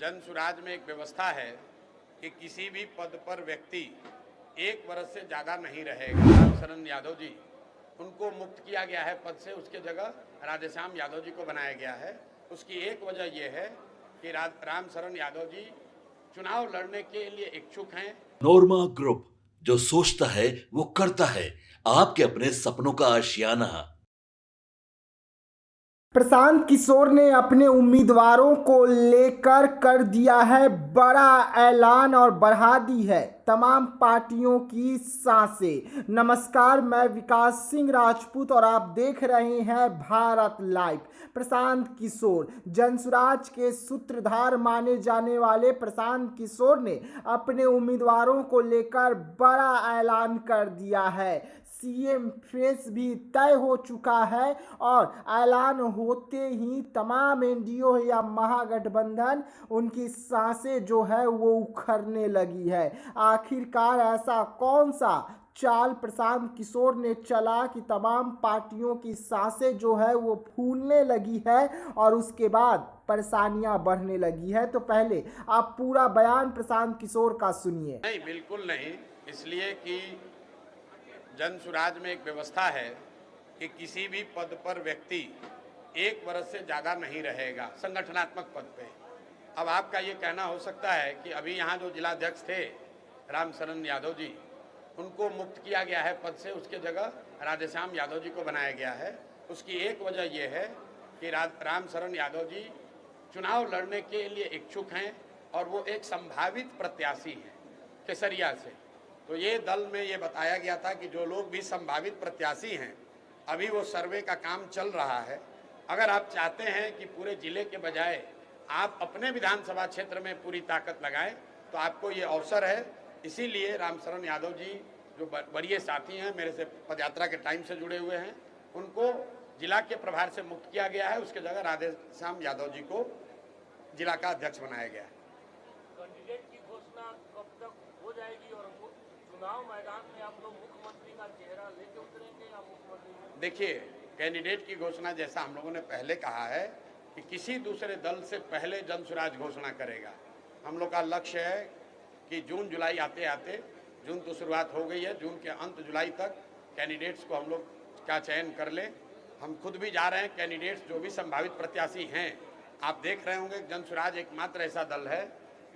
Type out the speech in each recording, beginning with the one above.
जन सुराज में एक व्यवस्था है कि किसी भी पद पर व्यक्ति 1 वर्ष से ज़्यादा नहीं रहेगा। राम शरण यादव जी, उनको मुक्त किया गया है पद से, उसके जगह राधेश्याम यादव जी को बनाया गया है। उसकी एक वजह यह है कि राम शरण यादव जी चुनाव लड़ने के लिए इच्छुक हैं। नोरमा ग्रुप, जो सोचता है वो करता है। आपके अपने सपनों का आशियाना। प्रशांत किशोर ने अपने उम्मीदवारों को लेकर कर दिया है बड़ा ऐलान और बढ़ा दी है तमाम पार्टियों की सांसें। नमस्कार, मैं विकास सिंह राजपूत और आप देख रहे हैं भारत लाइव। प्रशांत किशोर, जनसुराज के सूत्रधार माने जाने वाले प्रशांत किशोर ने अपने उम्मीदवारों को लेकर बड़ा ऐलान कर दिया है। सीएम फेस भी तय हो चुका है और ऐलान होते ही तमाम एनडीओ या महागठबंधन उनकी सांसें जो है वो उखड़ने लगी है। आखिरकार ऐसा कौन सा चाल प्रशांत किशोर ने चला कि तमाम पार्टियों की सांसें जो है वो फूलने लगी है और उसके बाद परेशानियां बढ़ने लगी है। तो पहले आप पूरा बयान प्रशांत किशोर का सुनिए। नहीं, बिल्कुल नहीं। इसलिए कि जन सुराज में एक व्यवस्था है कि किसी भी पद पर व्यक्ति 1 वर्ष से ज़्यादा नहीं रहेगा संगठनात्मक पद पे। अब आपका ये कहना हो सकता है कि अभी यहाँ जो जिलाध्यक्ष थे राम शरण यादव जी, उनको मुक्त किया गया है पद से, उसके जगह राधेश्याम यादव जी को बनाया गया है। उसकी एक वजह यह है कि राम शरण यादव जी चुनाव लड़ने के लिए इच्छुक हैं और वो एक संभावित प्रत्याशी हैं केसरिया से। तो ये दल में ये बताया गया था कि जो लोग भी संभावित प्रत्याशी हैं, अभी वो सर्वे का काम चल रहा है। अगर आप चाहते हैं कि पूरे जिले के बजाय आप अपने विधानसभा क्षेत्र में पूरी ताकत लगाएं, तो आपको ये अवसर है। इसीलिए राम शरण यादव जी जो वरीय साथी हैं, मेरे से पदयात्रा के टाइम से जुड़े हुए हैं, उनको जिला के प्रभार से मुक्त किया गया है। उसके जगह राधेश्याम यादव जी को जिला का अध्यक्ष बनाया गया है। कैंडिडेट की घोषणा कब तक हो जाएगी और चुनाव मैदान में आप लोग मुख्यमंत्री का चेहरा लेके उतरेंगे या मुख्यमंत्री? देखिए, कैंडिडेट की घोषणा जैसा हम लोगों ने पहले कहा है कि किसी दूसरे दल से पहले जनसुराज घोषणा करेगा। हम लोग का लक्ष्य है कि जून जुलाई आते आते, जून तो शुरुआत हो गई है, जून के अंत जुलाई तक कैंडिडेट्स को हम लोग का चयन कर लें। हम खुद भी जा रहे हैं। कैंडिडेट्स जो भी संभावित प्रत्याशी हैं, आप देख रहे होंगे जनसुराज एकमात्र ऐसा दल है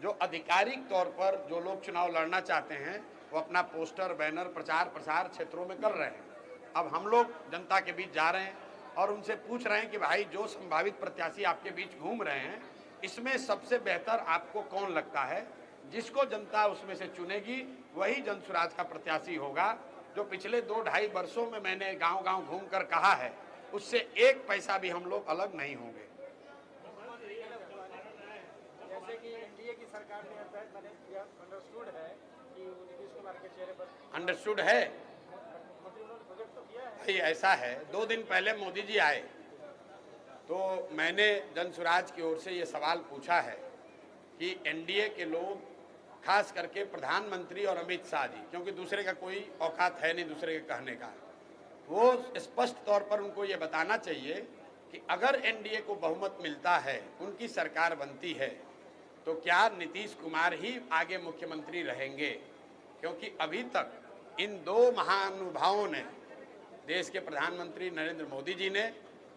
जो आधिकारिक तौर पर जो लोग चुनाव लड़ना चाहते हैं वो अपना पोस्टर, बैनर, प्रचार प्रसार क्षेत्रों में कर रहे हैं। अब हम लोग जनता के बीच जा रहे हैं और उनसे पूछ रहे हैं कि भाई, जो संभावित प्रत्याशी आपके बीच घूम रहे हैं, इसमें सबसे बेहतर आपको कौन लगता है? जिसको जनता उसमें से चुनेगी वही जनसुराज का प्रत्याशी होगा। जो पिछले 2-2.5 वर्षों में मैंने गांव-गांव घूमकर कहा है, उससे एक पैसा भी हम लोग अलग नहीं होंगे। जैसे कि एनडीए की सरकार ने अंडरस्टूड है कि नीतीश कुमार के चेहरे पर अंडरस्टूड है प्रोजेक्ट तो किया है। भाई, ऐसा है, 2 दिन पहले मोदी जी आए तो मैंने जनसुराज की ओर से ये सवाल पूछा है कि एनडीए के लोग, खास करके प्रधानमंत्री और अमित शाह जी, क्योंकि दूसरे का कोई औकात है नहीं दूसरे के कहने का, वो स्पष्ट तौर पर उनको ये बताना चाहिए कि अगर एनडीए को बहुमत मिलता है, उनकी सरकार बनती है, तो क्या नीतीश कुमार ही आगे मुख्यमंत्री रहेंगे? क्योंकि अभी तक इन 2 महानुभावों ने, देश के प्रधानमंत्री नरेंद्र मोदी जी ने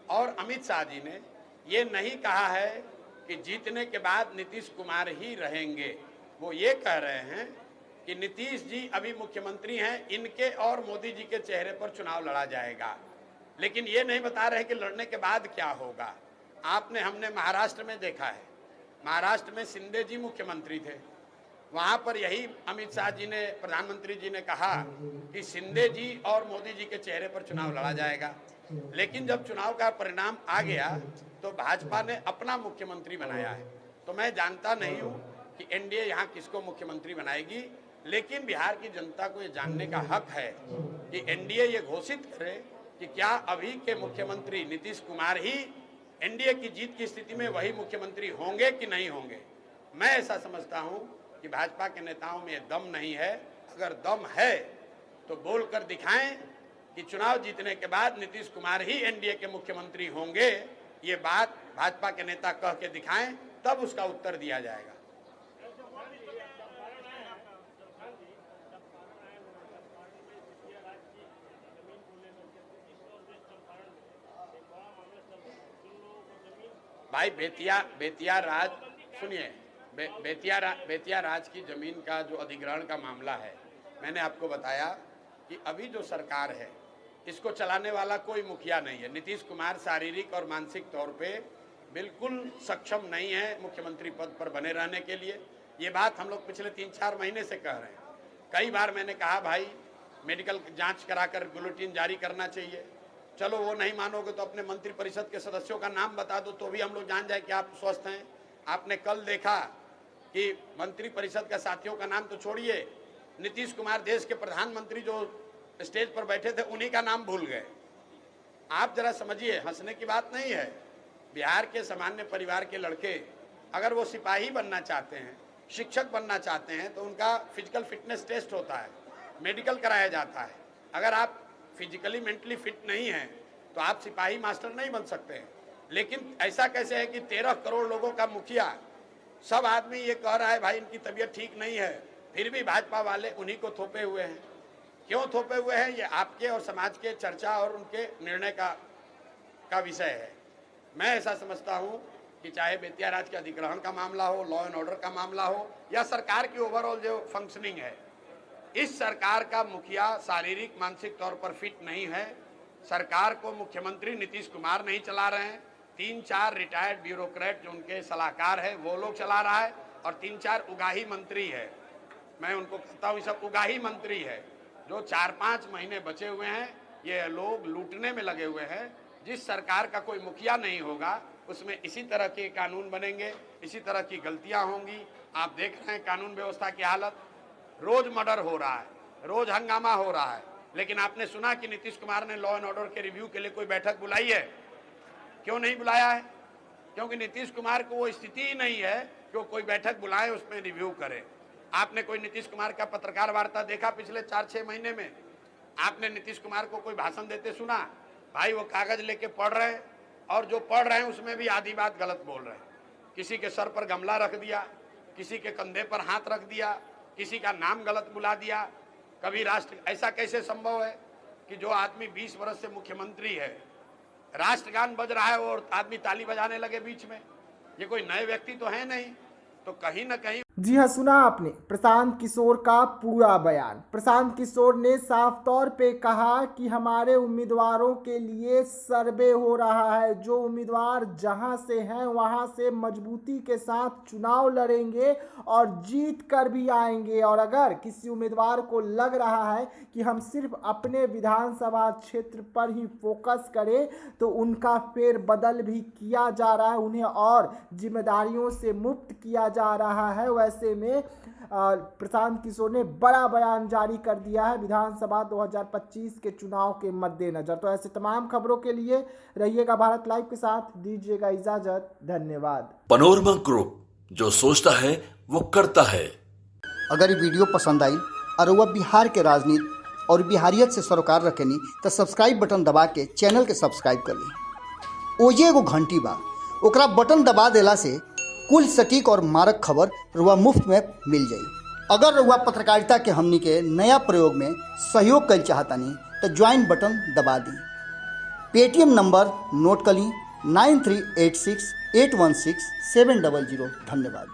और अमित शाह जी ने, ये नहीं कहा है कि जीतने के बाद नीतीश कुमार ही रहेंगे। वो ये कह रहे हैं कि नीतीश जी अभी मुख्यमंत्री हैं, इनके और मोदी जी के चेहरे पर चुनाव लड़ा जाएगा। लेकिन ये नहीं बता रहे कि लड़ने के बाद क्या होगा। हमने महाराष्ट्र में देखा है, महाराष्ट्र में शिंदे जी मुख्यमंत्री थे, वहाँ पर यही अमित शाह जी ने, प्रधानमंत्री जी ने कहा कि शिंदे जी और मोदी जी के चेहरे पर चुनाव लड़ा जाएगा। लेकिन जब चुनाव का परिणाम आ गया तो भाजपा ने अपना मुख्यमंत्री बनाया है। तो मैं जानता नहीं हूँ कि एनडीए यहाँ किसको मुख्यमंत्री बनाएगी, लेकिन बिहार की जनता को ये जानने का हक है कि एनडीए ये घोषित करे कि क्या अभी के मुख्यमंत्री नीतीश कुमार ही एनडीए की जीत की स्थिति में वही मुख्यमंत्री होंगे कि नहीं होंगे। मैं ऐसा समझता हूं कि भाजपा के नेताओं में दम नहीं है। अगर दम है तो बोलकर दिखाएं कि चुनाव जीतने के बाद नीतीश कुमार ही एनडीए के मुख्यमंत्री होंगे। ये बात भाजपा के नेता कह के दिखाएं, तब उसका उत्तर दिया जाएगा। भाई बेतिया राज सुनिए, बेतिया राज की जमीन का जो अधिग्रहण का मामला है, मैंने आपको बताया कि अभी जो सरकार है इसको चलाने वाला कोई मुखिया नहीं है। नीतीश कुमार शारीरिक और मानसिक तौर पे बिल्कुल सक्षम नहीं है मुख्यमंत्री पद पर बने रहने के लिए। ये बात हम लोग पिछले 3-4 महीने से कह रहे हैं। कई बार मैंने कहा भाई मेडिकल जांच कराकर बुलेटिन जारी करना चाहिए। चलो वो नहीं मानोगे तो अपने मंत्रिपरिषद के सदस्यों का नाम बता दो तो भी हम लोग जान जाए कि आप स्वस्थ हैं। आपने कल देखा कि मंत्रिपरिषद के साथियों का नाम तो छोड़िए, नीतीश कुमार देश के प्रधानमंत्री जो स्टेज पर बैठे थे उन्हीं का नाम भूल गए। आप जरा समझिए, हंसने की बात नहीं है। बिहार के सामान्य परिवार के लड़के अगर वो सिपाही बनना चाहते हैं, शिक्षक बनना चाहते हैं तो उनका फिजिकल फिटनेस टेस्ट होता है, मेडिकल कराया जाता है। अगर आप फिजिकली मेंटली फिट नहीं हैं तो आप सिपाही मास्टर नहीं बन सकते हैं। लेकिन ऐसा कैसे है कि 13 करोड़ लोगों का मुखिया, सब आदमी ये कह रहा है भाई इनकी तबीयत ठीक नहीं है, फिर भी भाजपा वाले उन्हीं को थोपे हुए हैं। क्यों थोपे हुए हैं, ये आपके और समाज के चर्चा और उनके निर्णय का विषय है। मैं ऐसा समझता हूँ कि चाहे बेतिया राज के अधिग्रहण का मामला हो, लॉ एंड ऑर्डर का मामला हो, या सरकार की ओवरऑल जो फंक्शनिंग है, इस सरकार का मुखिया शारीरिक मानसिक तौर पर फिट नहीं है। सरकार को मुख्यमंत्री नीतीश कुमार नहीं चला रहे हैं, 3-4 रिटायर्ड ब्यूरोक्रेट जो उनके सलाहकार है वो लोग चला रहा है, और 3-4 उगाही मंत्री है। मैं उनको कहता हूँ ये सब उगाही मंत्री है। जो 4-5 महीने बचे हुए हैं ये लोग लूटने में लगे हुए हैं। जिस सरकार का कोई मुखिया नहीं होगा उसमें इसी तरह के कानून बनेंगे, इसी तरह की गलतियां होंगी। आप देख रहे हैं कानून व्यवस्था की हालत, रोज मर्डर हो रहा है, रोज हंगामा हो रहा है। लेकिन आपने सुना कि नीतीश कुमार ने लॉ एंड ऑर्डर के रिव्यू के लिए कोई बैठक बुलाई है? क्यों नहीं बुलाया है? क्योंकि नीतीश कुमार को वो स्थिति ही नहीं है कि वो कोई बैठक बुलाए उसमें रिव्यू करे। आपने कोई नीतीश कुमार का पत्रकार वार्ता देखा पिछले 4-6 महीने में? आपने नीतीश कुमार को कोई भाषण देते सुना? भाई वो कागज लेके पढ़ रहे हैं, और जो पढ़ रहे हैं उसमें भी आधी बात गलत बोल रहे हैं। किसी के सर पर गमला रख दिया, किसी के कंधे पर हाथ रख दिया, किसी का नाम गलत बुला दिया। कभी राष्ट्र, ऐसा कैसे संभव है कि जो आदमी 20 वर्ष से मुख्यमंत्री है, राष्ट्रगान बज रहा है और आदमी ताली बजाने लगे बीच में? ये कोई नए व्यक्ति तो है नहीं। तो कहीं ना कहीं जी हाँ, सुना आपने प्रशांत किशोर का पूरा बयान। प्रशांत किशोर ने साफ तौर पे कहा कि हमारे उम्मीदवारों के लिए सर्वे हो रहा है, जो उम्मीदवार जहां से हैं वहां से मजबूती के साथ चुनाव लड़ेंगे और जीत कर भी आएंगे। और अगर किसी उम्मीदवार को लग रहा है कि हम सिर्फ अपने विधानसभा क्षेत्र पर ही फोकस करें तो उनका फेरबदल भी किया जा रहा है, उन्हें और जिम्मेदारियों से मुक्त किया जा रहा है। वैसे में प्रशांत किशोर ने बड़ा बयान जारी कर दिया है विधानसभा 2025 के चुनाव के मद्देनजर। तो ऐसे तमाम खबरों के लिए रहिएगा भारत लाइव के साथ, दीजिएगा इजाजत, धन्यवाद। पनोरमा ग्रुप, जो सोचता है वो करता है। अगर ये वीडियो पसंद आई और वह बिहार के राजनीति और बिहारियत से सरोकार रखेनी तो सब्सक्राइब बटन दबा के चैनल के सब्सक्राइब कर ली। ओजे एगो घंटी बा, ओकरा बटन दबा देला से कुल सटीक और मारक खबर रुआ मुफ्त में मिल जाई। अगर रुआ पत्रकारिता के हमनी के नया प्रयोग में सहयोग कर चाहतानी तो ज्वाइन बटन दबा दी। पेटीएम नंबर नोट कर ली 9386816700। धन्यवाद।